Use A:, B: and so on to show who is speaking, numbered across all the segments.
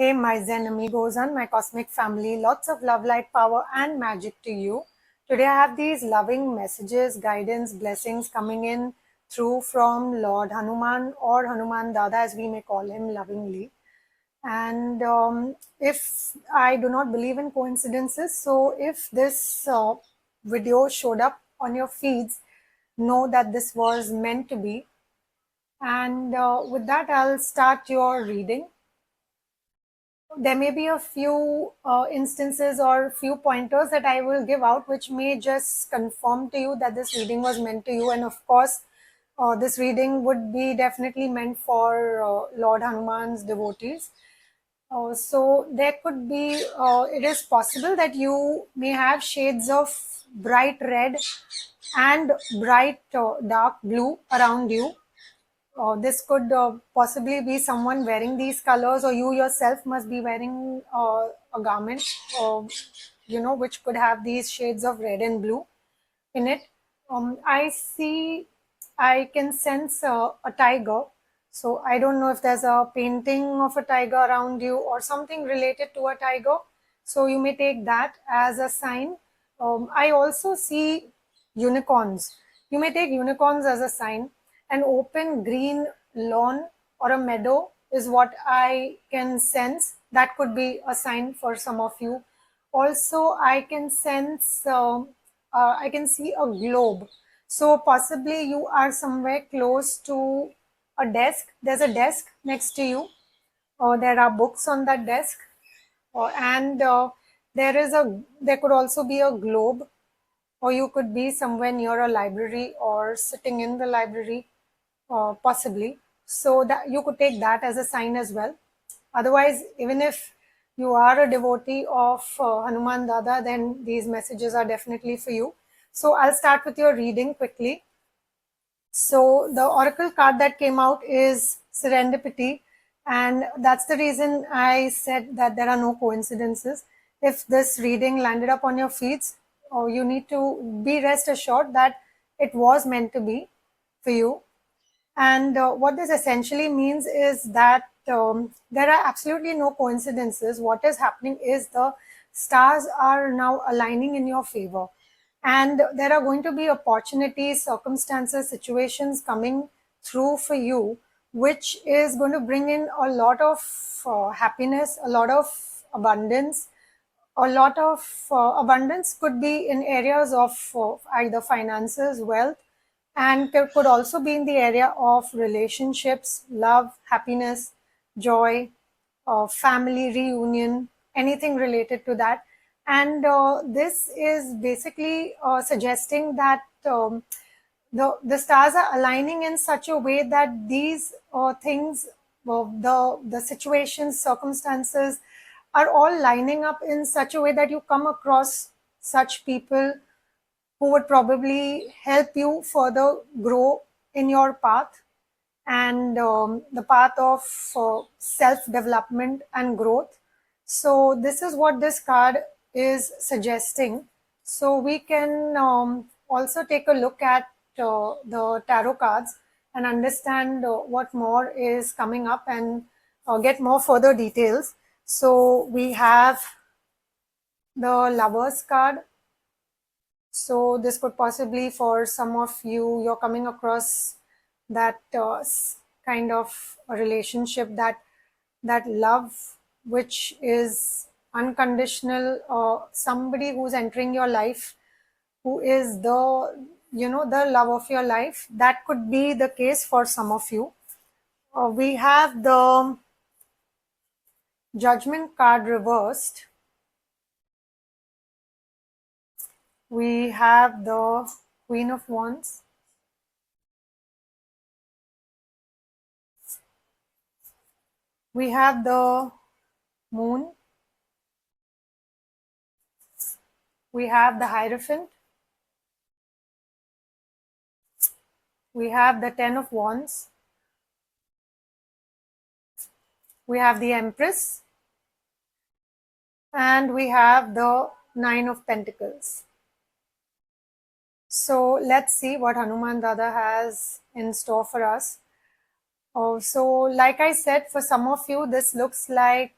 A: Hey, my Zen amigos and my cosmic family, lots of love, light, power, and magic to you. Today, I have these loving messages, guidance, blessings coming in through from Lord Hanuman or Hanuman Dada, as we may call him lovingly. And if I do not believe in coincidences, so if this video showed up on your feeds, know that this was meant to be. And with that, I'll start your reading. There may be a few instances or few pointers that I will give out, which may just confirm to you that this reading was meant to you. And of course, this reading would be definitely meant for Lord Hanuman's devotees. So there could be, it is possible that you may have shades of bright red and bright dark blue around you. This could possibly be someone wearing these colors, or you yourself must be wearing a garment, which could have these shades of red and blue in it. I can sense a tiger. So I don't know if there's a painting of a tiger around you or something related to a tiger. So you may take that as a sign. I also see unicorns. You may take unicorns as a sign. An open green lawn or a meadow is what I can sense. That could be a sign for some of you. Also, I can sense, I can see a globe. So possibly you are somewhere close to a desk. There's a desk next to you. There are books on that desk. And there could also be a globe, or you could be somewhere near a library or sitting in the library, possibly. So that you could take that as a sign as well. Otherwise, even if you are a devotee of Hanuman Dada, then these messages are definitely for you. So I'll start with your reading quickly. So the oracle card that came out is serendipity, and that's the reason I said that there are no coincidences. If this reading landed up on your feeds, you need to be rest assured that it was meant to be for you. And what this essentially means is that there are absolutely no coincidences. What is happening is the stars are now aligning in your favor. And there are going to be opportunities, circumstances, situations coming through for you, which is going to bring in a lot of happiness, a lot of abundance. A lot of abundance could be in areas of either finances, wealth, and could also be in the area of relationships, love, happiness, joy, family reunion, anything related to that. And this is basically suggesting that the stars are aligning in such a way that these things, the situations, circumstances, are all lining up in such a way that you come across such people who would probably help you further grow in your path and the path of self-development and growth. So this is what this card is suggesting. So we can also take a look at the tarot cards and understand what more is coming up and get more further details. So we have the Lovers card. So this could possibly, for some of you, you're coming across that kind of a relationship, that love which is unconditional, somebody who's entering your life, who is the love of your life. That could be the case for some of you. We have the Judgment card reversed. We have the Queen of Wands. We have the Moon. We have the Hierophant. We have the Ten of Wands. We have the Empress. And we have the Nine of Pentacles. So let's see what Hanuman Dada has in store for us. So like I said, for some of you, this looks like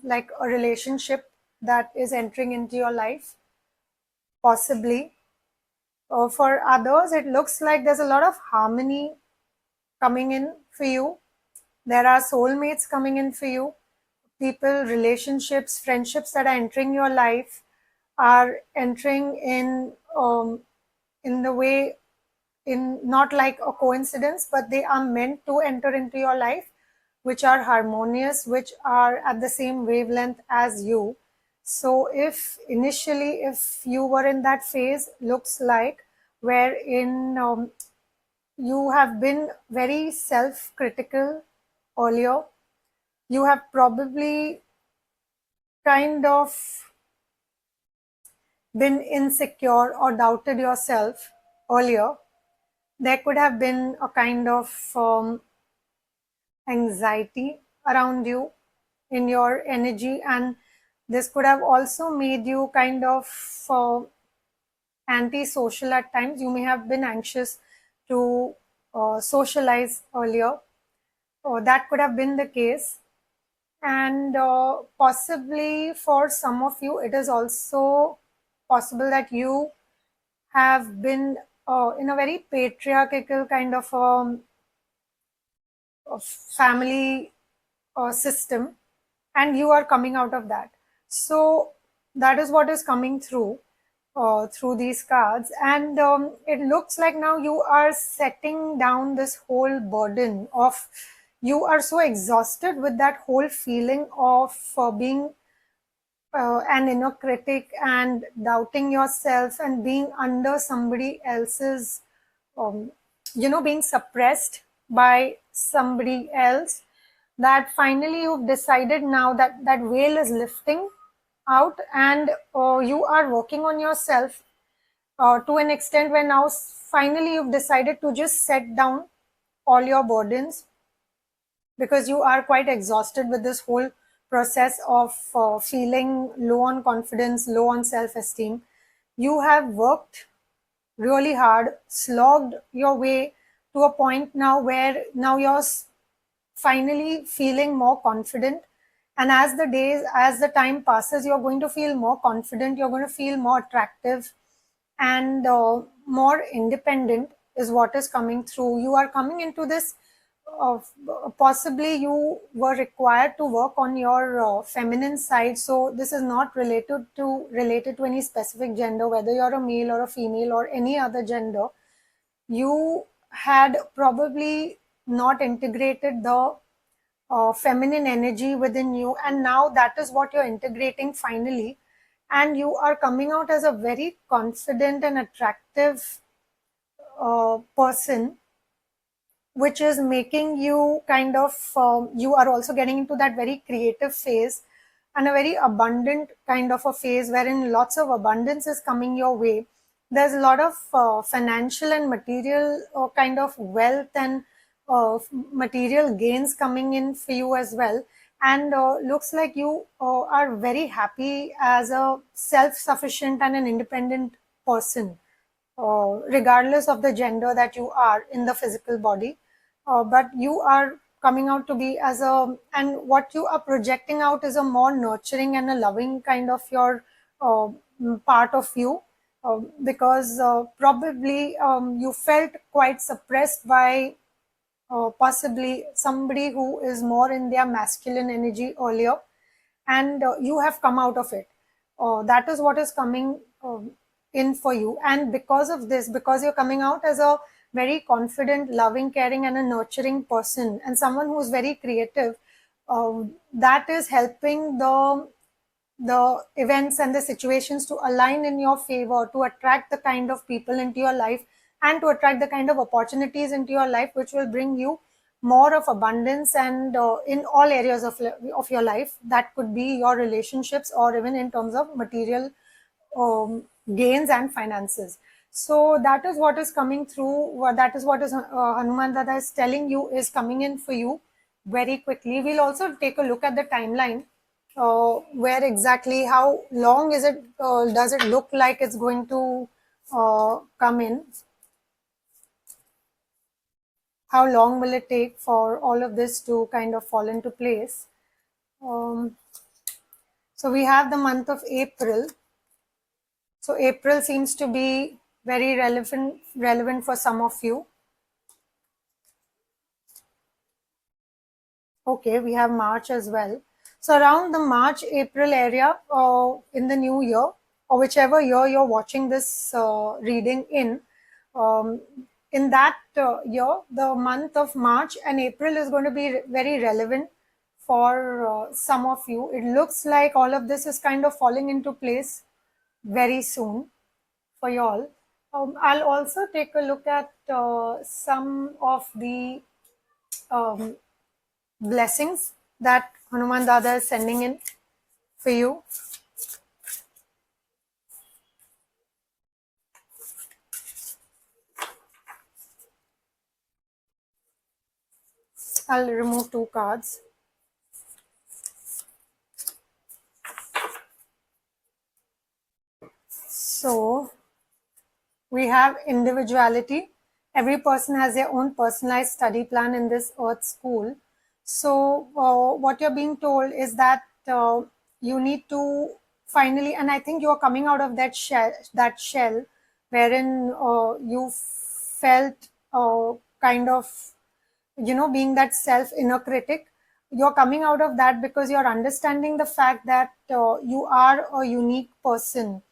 A: like a relationship that is entering into your life, possibly. For others, it looks like there's a lot of harmony coming in for you. There are soulmates coming in for you. People, relationships, friendships that are entering your life are entering in the way, in not like a coincidence, but they are meant to enter into your life, which are harmonious, which are at the same wavelength as you. So if initially, if you were in that phase, looks like wherein you have been very self-critical earlier, you have probably kind of been insecure or doubted yourself earlier, there could have been a kind of anxiety around you in your energy, and this could have also made you kind of antisocial at times. You may have been anxious to socialize earlier, or that could have been the case. And possibly for some of you, it is also possible that you have been in a very patriarchal kind of family system, and you are coming out of that. So that is what is coming through these cards. And it looks like now you are setting down this whole burden of, you are so exhausted with that whole feeling of being an inner critic and doubting yourself and being under somebody else's, um, being suppressed by somebody else, that finally you've decided now that that veil is lifting out, and you are working on yourself to an extent where now finally you've decided to just set down all your burdens, because you are quite exhausted with this whole process of feeling low on confidence, low on self-esteem. You have worked really hard, slogged your way to a point now where now you're finally feeling more confident. And as the days, as the time passes, you're going to feel more confident, you're going to feel more attractive, and more independent is what is coming through. You are coming into this, possibly you were required to work on your feminine side. So this is not related to any specific gender, whether you're a male or a female or any other gender. You had probably not integrated the feminine energy within you, and now that is what you're integrating finally, and you are coming out as a very confident and attractive person, which is making you kind of, you are also getting into that very creative phase and a very abundant kind of a phase wherein lots of abundance is coming your way. There's a lot of financial and material kind of wealth and material gains coming in for you as well. And looks like you are very happy as a self-sufficient and an independent person, regardless of the gender that you are in the physical body. But you are coming out to be as a, and what you are projecting out is a more nurturing and a loving kind of your part of you, because probably you felt quite suppressed by possibly somebody who is more in their masculine energy earlier, and you have come out of it. That is what is coming in for you. And because of this, because you're coming out as a very confident, loving, caring, and a nurturing person, and someone who's very creative, that is helping the events and the situations to align in your favor, to attract the kind of people into your life and to attract the kind of opportunities into your life which will bring you more of abundance, and in all areas of your life. That could be your relationships or even in terms of material gains and finances. So that is what is coming through. That is what is Hanuman Dada is telling you is coming in for you very quickly. We'll also take a look at the timeline, where exactly, how long is it, does it look like it's going to come in? How long will it take for all of this to kind of fall into place? Um, so we have the month of April. So April seems to be very relevant for some of you. Okay, we have March as well. So around the March, April area in the new year, or whichever year you're watching this reading um, in that year, the month of March and April is going to be very relevant for some of you. It looks like all of this is kind of falling into place very soon for you all. I'll also take a look at some of the um, blessings that Hanuman Dada is sending in for you. I'll remove two cards. So we have individuality. Every person has their own personalized study plan in this Earth school. So what you're being told is that you need to finally, and I think you're coming out of that shell wherein you felt kind of being that self inner critic. You're coming out of that because you're understanding the fact that you are a unique person.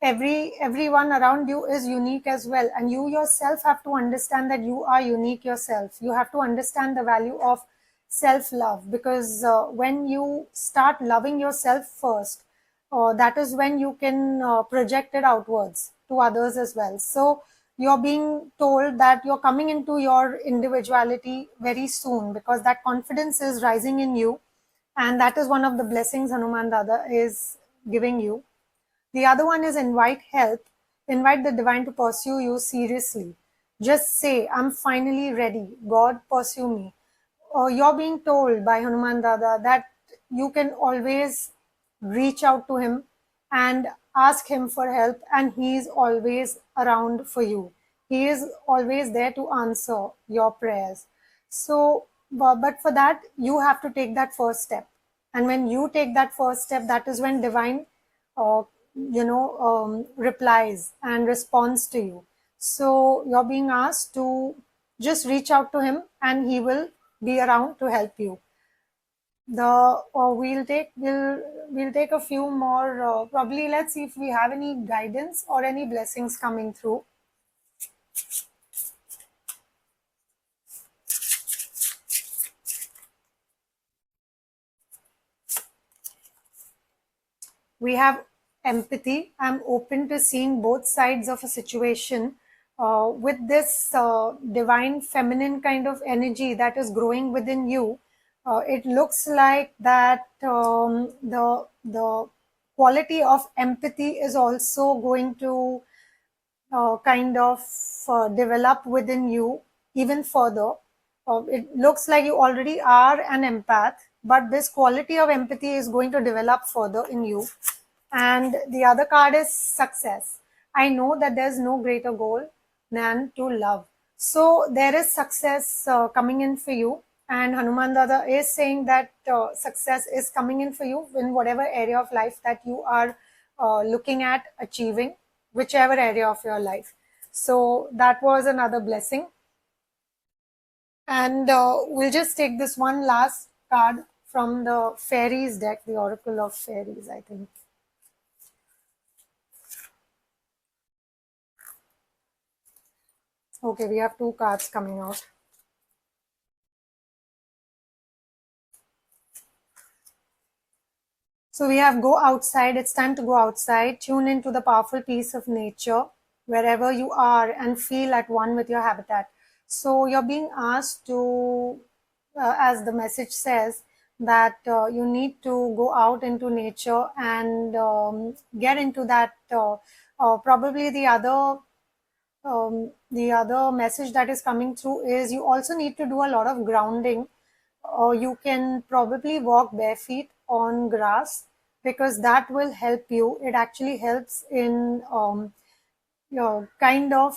A: Everyone around you is unique as well, and you yourself have to understand that you are unique yourself. You have to understand the value of self love, because when you start loving yourself first, that is when you can project it outwards to others as well. So you're being told that you're coming into your individuality very soon, because that confidence is rising in you, and that is one of the blessings Hanuman Dada is giving you. The other one is invite help. Invite the divine to pursue you seriously. Just say, I'm finally ready. God, pursue me. You're being told by Hanuman Dada that you can always reach out to him and ask him for help, and he is always around for you. He is always there to answer your prayers. So, but for that, you have to take that first step. And when you take that first step, that is when divine uh, replies and responds to you. So you're being asked to just reach out to him, and he will be around to help you. We'll take a few more. Probably, let's see if we have any guidance or any blessings coming through. We have empathy. I'm open to seeing both sides of a situation. With this divine feminine kind of energy that is growing within you, it looks like that the quality of empathy is also going to kind of develop within you even further. It looks like you already are an empath, but this quality of empathy is going to develop further in you. And the other card is success. I know that there's no greater goal than to love. So there is success coming in for you. And Hanuman Dada is saying that success is coming in for you in whatever area of life that you are looking at achieving, whichever area of your life. So that was another blessing. And we'll just take this one last card from the fairies deck, the Oracle of Fairies, I think. Okay, we have two cards coming out. So we have go outside. It's time to go outside. Tune into the powerful peace of nature wherever you are and feel at one with your habitat. So you're being asked to, as the message says, that you need to go out into nature and get into that. Probably the other message that is coming through is you also need to do a lot of grounding, or you can probably walk bare feet on grass, because that will help you. It actually helps in kind of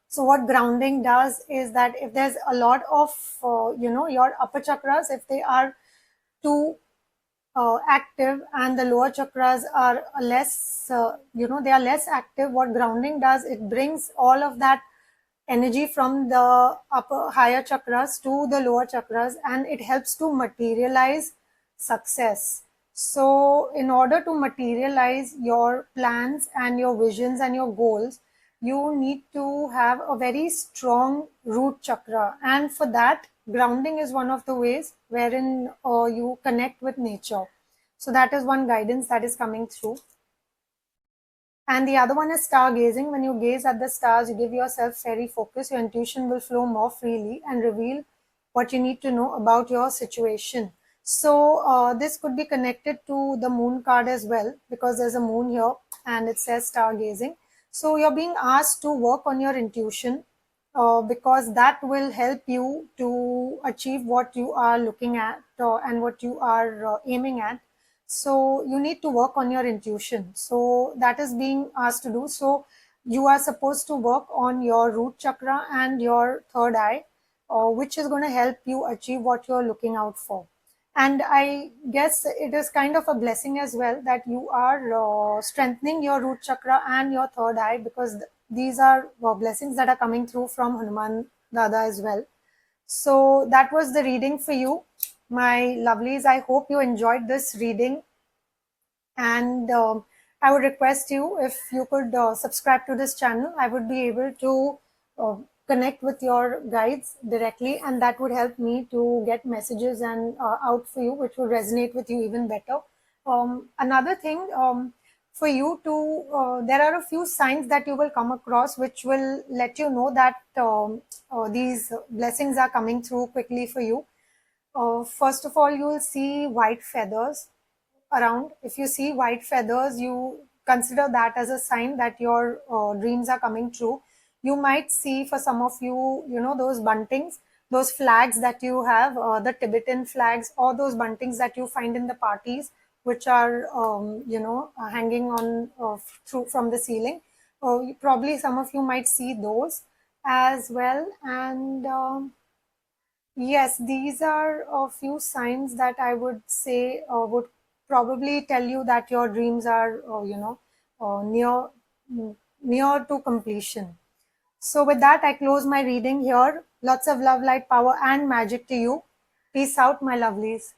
A: so what grounding does is that if there's a lot of your upper chakras, if they are too active and the lower chakras are less, they are less active, what grounding does, it brings all of that energy from the upper higher chakras to the lower chakras, and it helps to materialize success. So in order to materialize your plans and your visions and your goals, you need to have a very strong root chakra, and for that grounding is one of the ways wherein you connect with nature. So that is one guidance that is coming through. And the other one is stargazing. When you gaze at the stars, you give yourself very focus. Your intuition will flow more freely and reveal what you need to know about your situation. So this could be connected to the moon card as well, because there's a moon here and it says stargazing. So you're being asked to work on your intuition, because that will help you to achieve what you are looking at, and what you are aiming at. So you need to work on your intuition. So that is being asked to do. So you are supposed to work on your root chakra and your third eye, which is going to help you achieve what you're looking out for. And I guess it is kind of a blessing as well that you are strengthening your root chakra and your third eye, because these are blessings that are coming through from Hanuman Dada as well. So that was the reading for you, my lovelies. I hope you enjoyed this reading. And I would request you, if you could subscribe to this channel, I would be able to connect with your guides directly, and that would help me to get messages and out for you, which would resonate with you even better. Another thing, for you to, there are a few signs that you will come across which will let you know that these blessings are coming through quickly for you. First of all, you will see white feathers around. If you see white feathers, you consider that as a sign that your dreams are coming true. You might see, for some of you, those buntings, those flags that you have, the Tibetan flags, or those buntings that you find in the parties, which are, hanging on through from the ceiling. Probably some of you might see those as well. And yes, these are a few signs that I would say would probably tell you that your dreams are, near to completion. So with that, I close my reading here. Lots of love, light, power, and magic to you. Peace out, my lovelies.